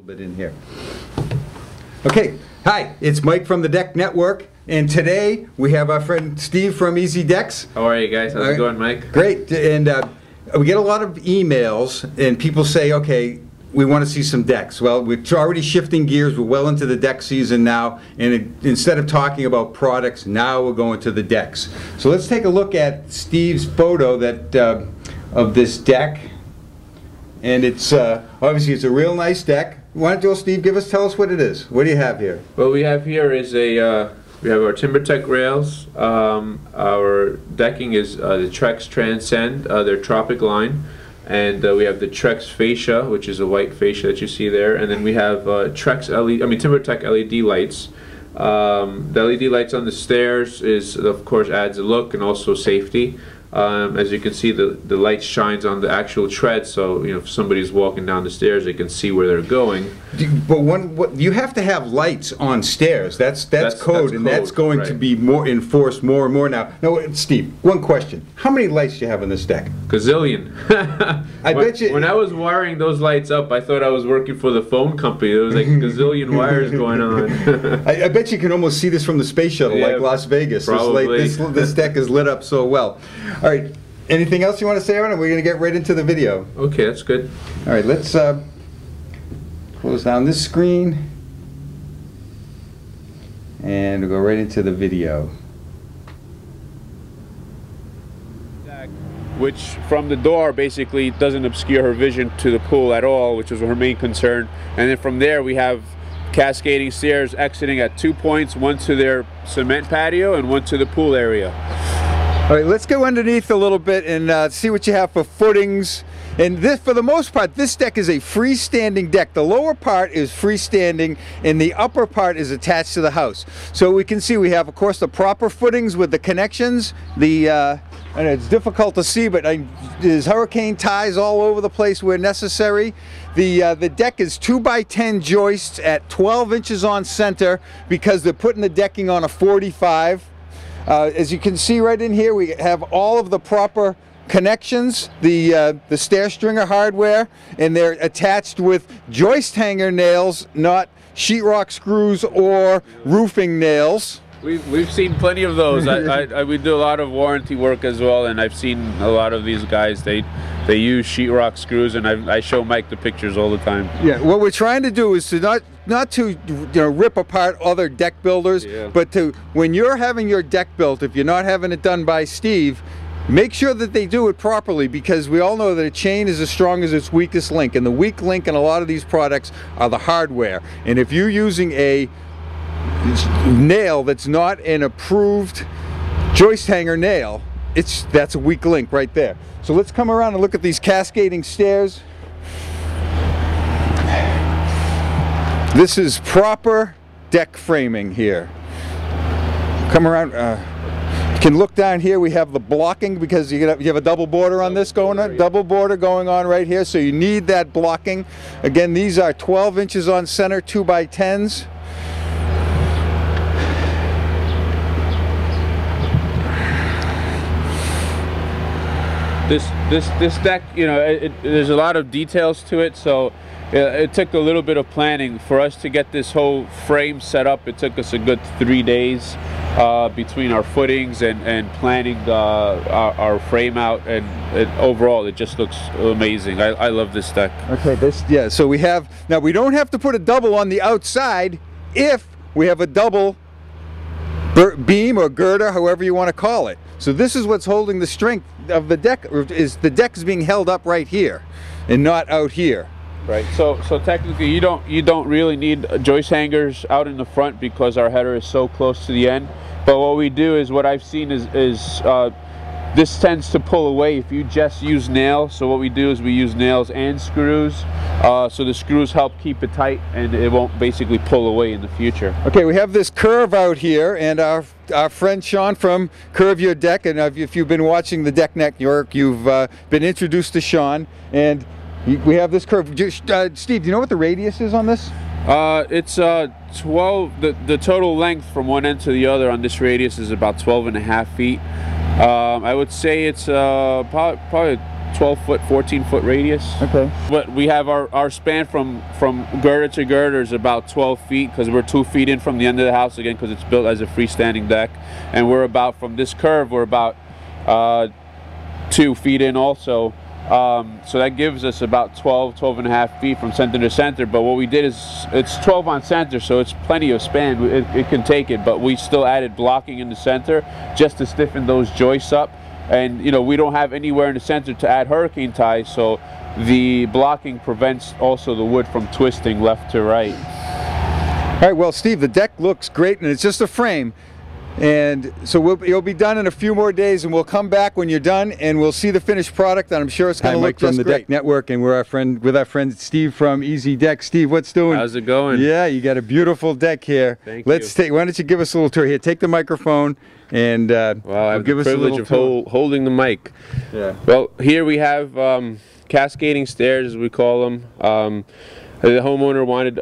Bit in here. Okay, hi, it's Mike from the Deck Network, and today we have our friend Steve from Easy Decks. How are you guys? How's it going, Mike? Great, and we get a lot of emails, and people say, okay, we want to see some decks. Well, we're already shifting gears. We're well into the deck season now, and instead of talking about products, now we're going to the decks. So let's take a look at Steve's photo that of this deck, and it's obviously it's a real nice deck. Why don't you, Steve, tell us what it is. What do you have here? What we have here is we have our Timbertech rails. Our decking is the Trex Transcend, their Tropic line, and we have the Trex fascia, which is a white fascia that you see there, and then we have Timbertech LED lights. The LED lights on the stairs of course adds a look and also safety. As you can see, the light shines on the actual tread, so if somebody's walking down the stairs, they can see where they're going. But you have to have lights on stairs. That's code, and that's going to be more enforced more and more now. Now, Steve, one question: how many lights do you have on this deck? Gazillion. I bet you. When I was wiring those lights up, I thought I was working for the phone company. There was like a gazillion wires going on. I bet you can almost see this from the space shuttle, like Las Vegas. Probably. This deck is lit up so well. All right, anything else you want to say on it? We're going to get right into the video. Okay, that's good. All right, let's close down this screen and we'll go right into the video. Which from the door basically doesn't obscure her vision to the pool at all, which was her main concern. And then from there we have cascading stairs exiting at 2 points, one to their cement patio and one to the pool area. All right, let's go underneath a little bit and see what you have for footings. And this, for the most part, this deck is a freestanding deck. The lower part is freestanding and the upper part is attached to the house. So we can see we have, of course, the proper footings with the connections. And it's difficult to see, but there's hurricane ties all over the place where necessary. The deck is 2x10 joists at 12 inches on center because they're putting the decking on a 45. As you can see right in here, we have all of the proper connections, the stair stringer hardware, and they're attached with joist hanger nails, not sheetrock screws or roofing nails. We've seen plenty of those. We do a lot of warranty work as well, and I've seen a lot of these guys. They use sheetrock screws, and I show Mike the pictures all the time. Yeah, what we're trying to do is to not to rip apart other deck builders, but to, when you're having your deck built, if you're not having it done by Steve, make sure that they do it properly, because we all know that a chain is as strong as its weakest link, and the weak link in a lot of these products are the hardware. And if you're using a nail that's not an approved joist hanger nail, that's a weak link right there. So let's come around and look at these cascading stairs. This is proper deck framing here. Come around. You can look down here. We have the blocking because you have a double border on this going on. Double border going on right here. So you need that blocking. Again, these are 12 inches on center, 2x10s. This deck, there's a lot of details to it, so it took a little bit of planning for us to get this whole frame set up. It took us a good 3 days between our footings and planning our frame out, and overall it just looks amazing. I love this deck. Okay, so we have, now we don't have to put a double on the outside if we have a double beam or girder, however you want to call it. So this is what's holding the strength of the deck, is the deck is being held up right here and not out here. Right. So technically you don't really need joist hangers out in the front because our header is so close to the end. But what we do is, what I've seen is this tends to pull away if you just use nails. So what we do is we use nails and screws. So the screws help keep it tight and it won't basically pull away in the future. Okay, we have this curve out here, and our friend Sean from Curve Your Deck, and if you've been watching the Deck Network, you've been introduced to Sean, and we have this curve. Steve, do you know what the radius is on this? It's 12, the total length from one end to the other on this radius is about 12.5 feet. I would say it's probably 12-foot, 14-foot radius. Okay. But we have our span from girder to girder is about 12 feet, because we're 2 feet in from the end of the house, again, because it's built as a freestanding deck. And we're about, from this curve, we're about 2 feet in also. So that gives us about 12 and a half feet from center to center. But what we did is, it's 12 on center, so it's plenty of span. It can take it, but we still added blocking in the center just to stiffen those joists up. And, you know, we don't have anywhere in the center to add hurricane ties, so the blocking prevents also the wood from twisting left to right. All right, well, Steve, the deck looks great, and it's just a frame. And so you'll be done in a few more days, and we'll come back when you're done, and we'll see the finished product, and I'm sure it's going to look just great. From the Deck Network, and we're with our friend Steve from Easy Deck. Steve, what's doing? How's it going? Yeah, you got a beautiful deck here. Thank you. Why don't you give us a little tour here? Take the microphone, and well, I have the privilege of holding the mic. Yeah. Well, here we have cascading stairs, as we call them. The homeowner wanted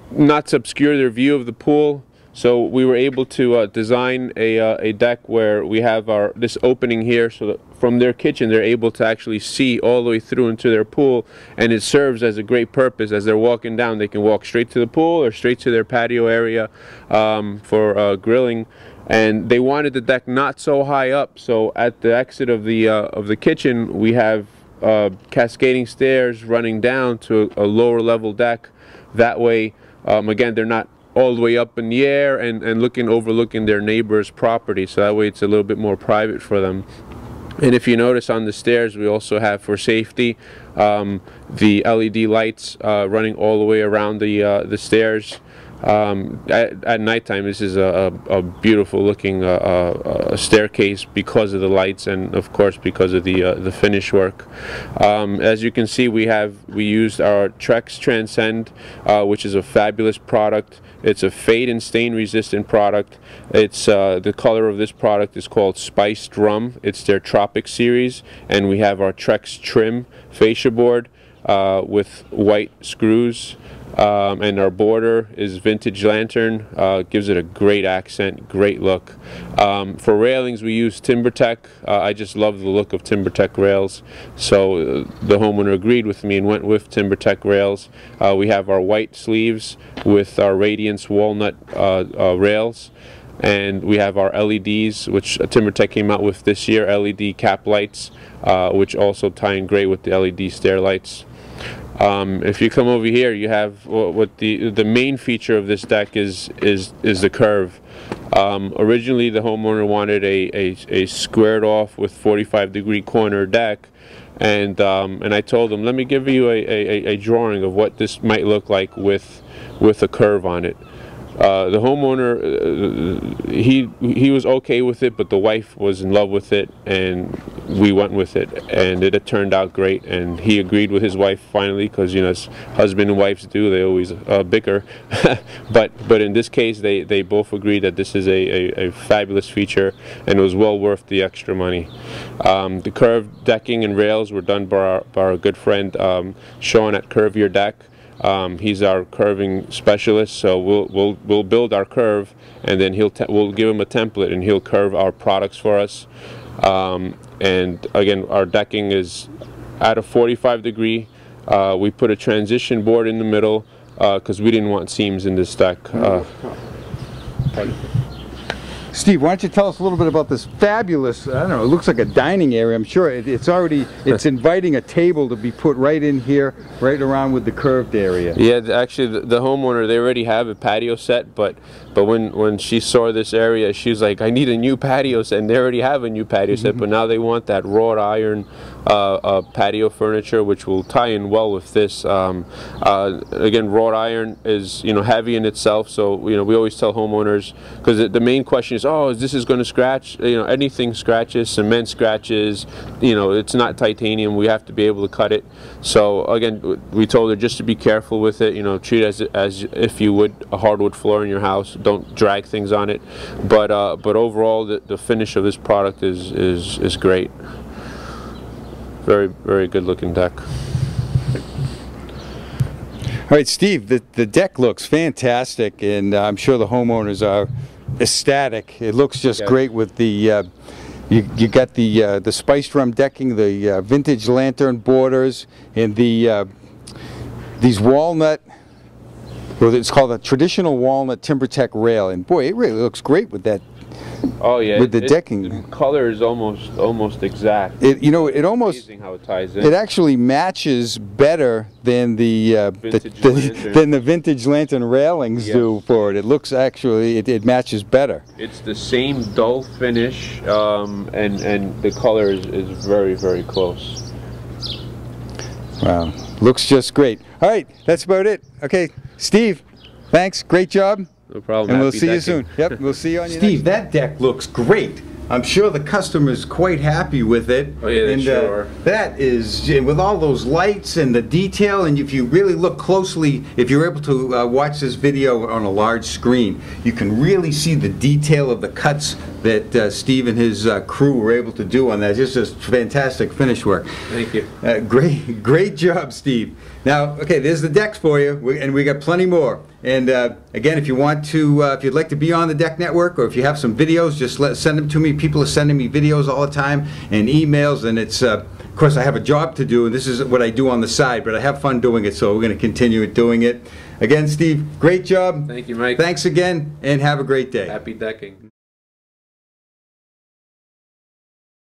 not to obscure their view of the pool. So we were able to design a deck where we have this opening here, so that from their kitchen they're able to actually see all the way through into their pool, and it serves as a great purpose. As they're walking down, they can walk straight to the pool or straight to their patio area for grilling. And they wanted the deck not so high up, so at the exit of the kitchen we have cascading stairs running down to a lower level deck. That way, again, they're not all the way up in the air and overlooking their neighbor's property, so that way it's a little bit more private for them. And if you notice on the stairs, we also have, for safety, the LED lights running all the way around the stairs. At nighttime, this is a beautiful looking staircase because of the lights, and of course because of the finish work. As you can see, we used our Trex Transcend, which is a fabulous product. It's a fade and stain resistant product. It's the color of this product is called Spiced Rum. It's their Tropic series, and we have our Trex Trim fascia board with white screws. And our border is vintage lantern, gives it a great accent, great look. For railings, we use Timbertech. I just love the look of Timbertech rails, so the homeowner agreed with me and went with Timbertech rails. We have our white sleeves with our Radiance walnut rails, and we have our LEDs, which Timbertech came out with this year, LED cap lights, which also tie in great with the LED stair lights. If you come over here, you have what the main feature of this deck is the curve. Originally, the homeowner wanted a squared off with 45-degree corner deck, and I told him, let me give you a drawing of what this might look like with a curve on it. The homeowner, he was okay with it, but the wife was in love with it, and we went with it, and it turned out great. And he agreed with his wife finally, because, you know, as husband and wives do, they always bicker. but in this case, they both agreed that this is a fabulous feature, and it was well worth the extra money. The curved decking and rails were done by our good friend Sean at Curve Your Deck. He's our curving specialist, so we'll build our curve, and then we'll give him a template, and he'll curve our products for us. And again, our decking is at a 45-degree. We put a transition board in the middle because we didn't want seams in this deck. Steve, why don't you tell us a little bit about this fabulous, I don't know, it looks like a dining area. I'm sure it's inviting a table to be put right in here, right around with the curved area. Yeah, actually the homeowner, they already have a patio set, but when she saw this area, she was like, I need a new patio set, and they already have a new patio set, but now they want that wrought iron patio furniture, which will tie in well with this. Again, wrought iron is, you know, heavy in itself, so, you know, we always tell homeowners, because the main question is, oh, this is going to scratch. You know, anything scratches, cement scratches. You know, it's not titanium. We have to be able to cut it. So again, we told her just to be careful with it. You know, treat it as if you would a hardwood floor in your house. Don't drag things on it. But overall, the finish of this product is great. Very, very good looking deck. All right, Steve, the deck looks fantastic, and I'm sure the homeowners are ecstatic. It looks just great with the You got the spiced rum decking, the vintage lantern borders, and the these walnut. Well, it's called a traditional walnut Timbertech rail, and boy, it really looks great with that. Oh yeah, with the decking. The color is almost exact. It almost amazing how it ties in. It actually matches better than the vintage lantern railings do for it. It looks actually it matches better. It's the same dull finish, and the color is very close. Wow, looks just great. All right, that's about it. Okay, Steve, thanks. Great job. No problem. And we'll see you soon. Yep, we'll see you on your Steve, that deck looks great. I'm sure the customer's quite happy with it. Oh yeah, they sure are. That is, with all those lights and the detail, and if you really look closely, if you're able to watch this video on a large screen, you can really see the detail of the cuts that Steve and his crew were able to do on that. It's just fantastic finish work. Thank you. Great job, Steve. Now, okay, there's the decks for you, and we got plenty more. And again, if you want to, if you'd like to be on the Deck Network, or if you have some videos, just send them to me. People are sending me videos all the time and emails, and it's, of course, I have a job to do, and this is what I do on the side, but I have fun doing it, so we're going to continue doing it. Again, Steve, great job. Thank you, Mike. Thanks again, and have a great day. Happy decking.